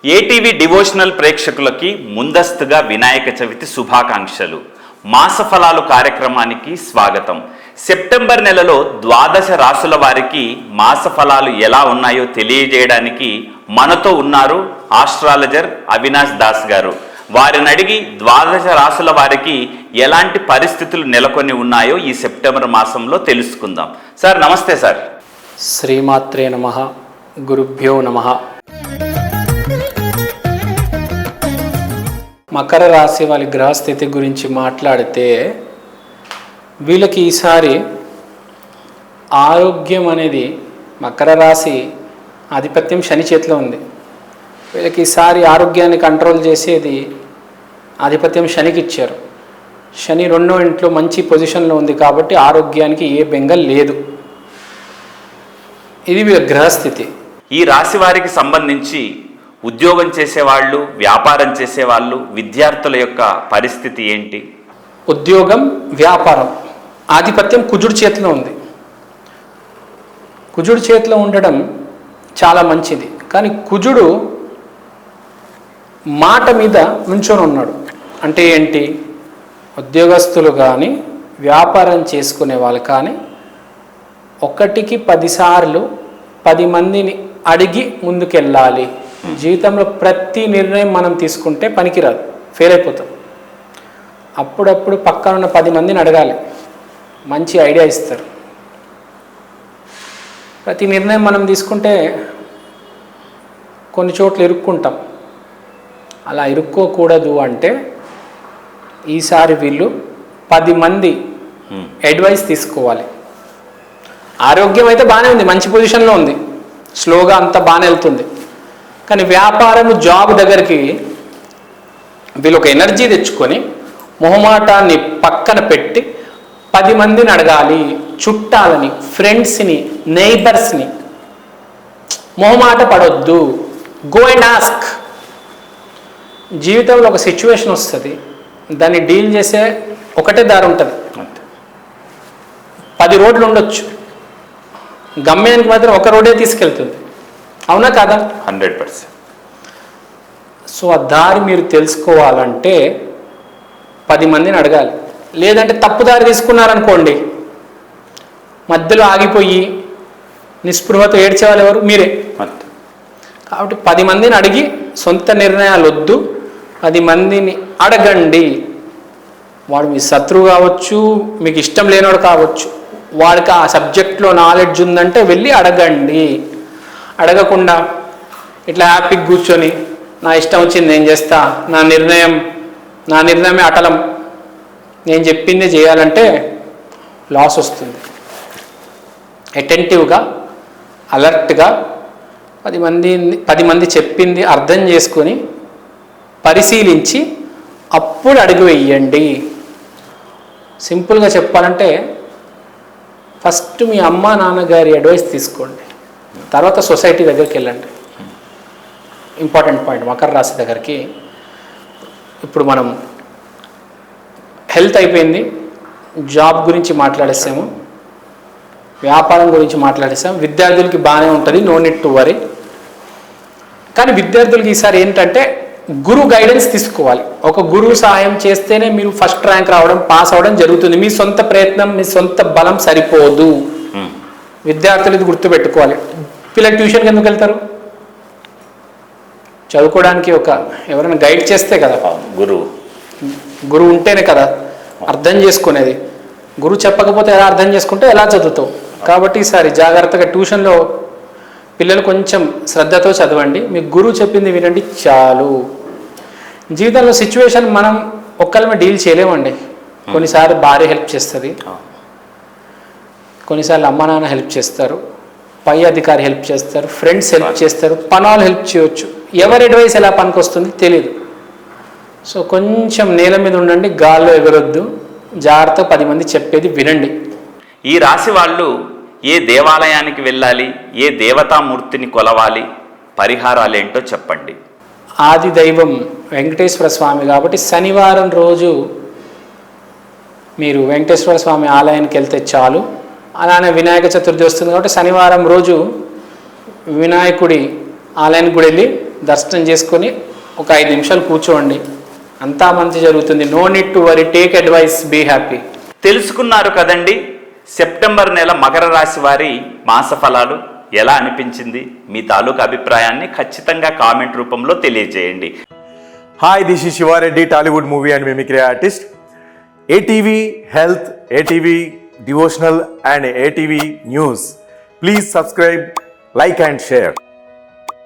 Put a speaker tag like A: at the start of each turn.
A: ATV devotional ప్రేక్షకులకి ముందస్తుగా వినాయక చవితి శుభాకాంక్షలు. మాస ఫలాలు కార్యక్రమానికి స్వాగతం. సెప్టెంబర్ నెలలో 12 రాసుల వారికి మాస ఫలాలు ఎలా ఉన్నాయో తెలియజేయడానికి మనతో ఉన్నారు ఆస్ట్రాలజర్ అవినాష్ దాస్ గారు. వారిని అడిగి 12 రాసుల వారికి ఎలాంటి పరిస్థితులు నెలకొని ఉన్నాయో ఈ సెప్టెంబర్ మాసంలో తెలుసుకుందాం. సార్ నమస్తే సార్.
B: శ్రీమాత్రే నమః. గురుభ్యో నమః. మకర రాశి వాళ్ళ గ్రహస్థితి గురించి మాట్లాడితే వీళ్ళకి ఈసారి ఆరోగ్యం అనేది మకర రాశి ఆధిపత్యం శని చేతిలో ఉంది. వీళ్ళకి ఈసారి ఆరోగ్యాన్ని కంట్రోల్ చేసేది ఆధిపత్యం శనికి ఇచ్చారు. శని 2వ ఇంట్లో మంచి పొజిషన్లో ఉంది కాబట్టి ఆరోగ్యానికి ఏ బెంగ లేదు. ఇది వీళ్ళ గ్రహస్థితి.
A: ఈ రాశి వారికి సంబంధించి ఉద్యోగం చేసేవాళ్ళు, వ్యాపారం చేసేవాళ్ళు, విద్యార్థుల యొక్క పరిస్థితి ఏంటి?
B: ఉద్యోగం, వ్యాపారం ఆధిపత్యం కుజుడి చేతిలో ఉంది. కుజుడి చేతిలో ఉండడం చాలా మంచిది. కానీ కుజుడు మాట మీద నుంచొని ఉన్నాడు. అంటే ఏంటి? ఉద్యోగస్తులు కానీ వ్యాపారం చేసుకునే వాళ్ళు కానీ 1కి 10 సార్లు 10 మందిని అడిగి ముందుకెళ్ళాలి. జీవితంలో ప్రతి నిర్ణయం మనం తీసుకుంటే పనికిరాదు, ఫెయిల్ అయిపోతాం. అప్పుడప్పుడు పక్కన ఉన్న 10 మందిని అడగాలి, మంచి ఐడియా ఇస్తారు. ప్రతి నిర్ణయం మనం తీసుకుంటే కొన్ని చోట్ల ఇరుక్కుంటాం. అలా ఇరుక్కోకూడదు అంటే ఈసారి వీళ్ళు 10 మంది అడ్వైస్ తీసుకోవాలి. ఆరోగ్యం అయితే బాగానే ఉంది, మంచి పొజిషన్లో ఉంది, స్లోగా అంతా బాగానే వెళ్తుంది. కానీ వ్యాపారం, జాబ్ దగ్గరికి వీళ్ళు ఒక ఎనర్జీ తెచ్చుకొని మొహమాటాన్ని పక్కన పెట్టి 10 మందిని అడగాలి. చుట్టాలని, ఫ్రెండ్స్ని, నైబర్స్ని. మొహమాట పడొద్దు. Go and ask. జీవితంలో ఒక సిచ్యువేషన్ వస్తుంది, దాన్ని డీల్ చేసే ఒకటే దారి ఉంటుంది. 10 రోడ్లు ఉండొచ్చు, గమ్యానికి మాత్రం ఒక రోడే తీసుకెళ్తుంది. అవునా కాదా?
A: 100%.
B: సో ఆ దారి మీరు తెలుసుకోవాలంటే 10 మందిని అడగాలి. లేదంటే తప్పు దారి తీసుకున్నారనుకోండి, మధ్యలో ఆగిపోయి నిస్పృహతో ఏడ్చేవాళ్ళు ఎవరు? మీరే. కాబట్టి 10 మందిని అడిగి సొంత నిర్ణయాలు వద్దు, 10 మందిని అడగండి. వాడు మీ శత్రువు కావచ్చు, మీకు ఇష్టం లేనివాడు కావచ్చు, వాడికి ఆ సబ్జెక్ట్లో నాలెడ్జ్ ఉందంటే వెళ్ళి అడగండి. అడగకుండా ఇట్లా హ్యాపీగా కూర్చొని నా ఇష్టం వచ్చింది నేను చేస్తా, నా నిర్ణయమే అటలం, నేను చెప్పిందే చేయాలంటే లాస్ వస్తుంది. అటెంటివ్గా, అలర్ట్గా 10 మంది చెప్పింది అర్థం చేసుకొని పరిశీలించి అప్పుడు అడుగు వేయండి. సింపుల్గా చెప్పాలంటే ఫస్ట్ మీ అమ్మ నాన్నగారి అడ్వైస్ తీసుకోండి, తర్వాత సొసైటీ దగ్గరికి వెళ్ళండి. ఇంపార్టెంట్ పాయింట్ మకర రాశి దగ్గరికి. ఇప్పుడు మనం హెల్త్ అయిపోయింది, జాబ్ గురించి మాట్లాడేసాము, వ్యాపారం గురించి మాట్లాడేసాము. విద్యార్థులకి బాగానే ఉంటుంది, నో నీడ్ టు వరీ. కానీ విద్యార్థులకి ఈసారి ఏంటంటే గురు గైడెన్స్ తీసుకోవాలి. ఒక గురువు సహాయం చేస్తేనే మీరు ఫస్ట్ ర్యాంక్ రావడం, పాస్ అవ్వడం జరుగుతుంది. మీ సొంత ప్రయత్నం, మీ సొంత బలం సరిపోదు. విద్యార్థులు ఇది గుర్తుపెట్టుకోవాలి. పిల్లలు ట్యూషన్కి ఎందుకు వెళ్తారు? చదువుకోవడానికి ఎవరైనా గైడ్ చేస్తే కదా. గురువు ఉంటేనే కదా అర్థం చేసుకునేది. గురువు చెప్పకపోతే ఎలా అర్థం చేసుకుంటే ఎలా చదువుతావు? కాబట్టి ఈసారి జాగ్రత్తగా ట్యూషన్లో పిల్లలు కొంచెం శ్రద్ధతో చదవండి, మీ గురువు చెప్పింది వినండి చాలు. జీవితంలో సిచ్యువేషన్ మనం ఒక్కళ్ళమే డీల్ చేయలేమండి. కొన్నిసార్లు భార్య హెల్ప్ చేస్తుంది, కొన్నిసార్లు అమ్మ నాన్న హెల్ప్ చేస్తారు, పై అధికారి హెల్ప్ చేస్తారు, ఫ్రెండ్స్ హెల్ప్ చేస్తారు, పనాలు హెల్ప్ చేయవచ్చు. ఎవరి అడ్వైస్ ఎలా పనికొస్తుంది తెలియదు. సో కొంచెం నేల మీద ఉండండి, గాల్లో ఎగరొద్దు, జాగ్రత్తగా 10 మంది చెప్పేది వినండి.
A: ఈ రాశి వాళ్ళు ఏ దేవాలయానికి వెళ్ళాలి, ఏ దేవతామూర్తిని కొలవాలి, పరిహారాలు ఏంటో చెప్పండి.
B: ఆది దైవం వెంకటేశ్వర స్వామి కాబట్టి శనివారం రోజు మీరు వెంకటేశ్వర స్వామి ఆలయానికి వెళ్తే చాలు. అలానే వినాయక చతుర్థి వస్తుంది కాబట్టి శనివారం రోజు వినాయకుడి ఆలయానికి కూడా వెళ్ళి దర్శనం చేసుకొని ఒక 5 నిమిషాలు కూర్చోండి, అంతా మంచి జరుగుతుంది. No need to worry, take advice, be happy.
A: తెలుసుకున్నారు కదండి సెప్టెంబర్ నెల మకర రాశి వారి మాస ఫలాలు. ఎలా అనిపించింది? మీ తాలూకు అభిప్రాయాన్ని ఖచ్చితంగా కామెంట్ రూపంలో తెలియజేయండి.
C: Hi, this is Shiva Reddy, Tollywood movie and mimicry artist. ATV Health, ATV Devotional and ATV News. Please subscribe, like and share.